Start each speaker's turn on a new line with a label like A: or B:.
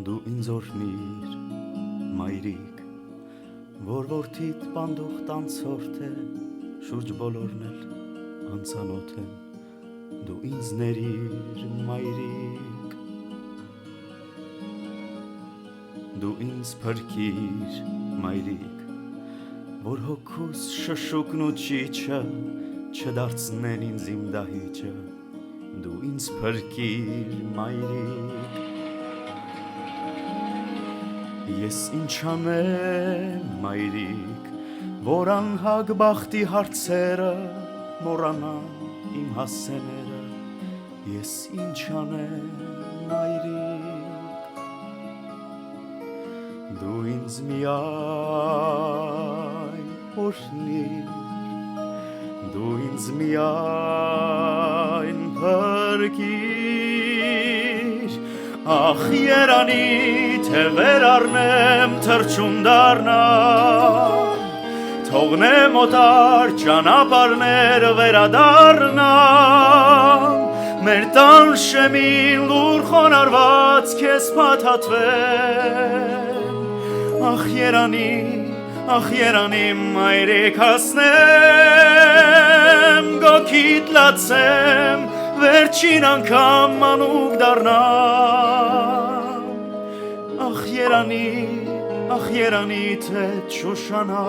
A: Դու ինձ օրհնիր, մայրիկ, որ որդիդ պանդող տանցորդ է, շուրջ բոլորն էլ անծանոթ են, դու ինձ ներիր, մայրիկ, դու ինձ փրկիր, մայրիկ, որ հոգուս շշուկն ու ճիչը չդարձնեն ինձ իմ դահիճը, դու ինձ փրկիր, մայրիկ, ես ինչ անեմ, մայրիկ, որ անհագ բախտի հարցերը մոռանամ իմ հասցեները, ես ինչ անեմ, մայրիկ, դու ինձ միայն օրհնիր, դու ինձ միայն փրկիր, ախ երանի թե վերառնեմ թրջուն դառնամ, թողնեմ օտար ճանապարհներ վերադառնամ, մեր տան շեմին լուր խոնարհված քեզ փաթաթվեմ, ախ երանի մայրիկ հասնեմ, գոքիդ լացեմ, վերջին անգամ մանուկ դառնամ, ախ երանի թե չուշանամ,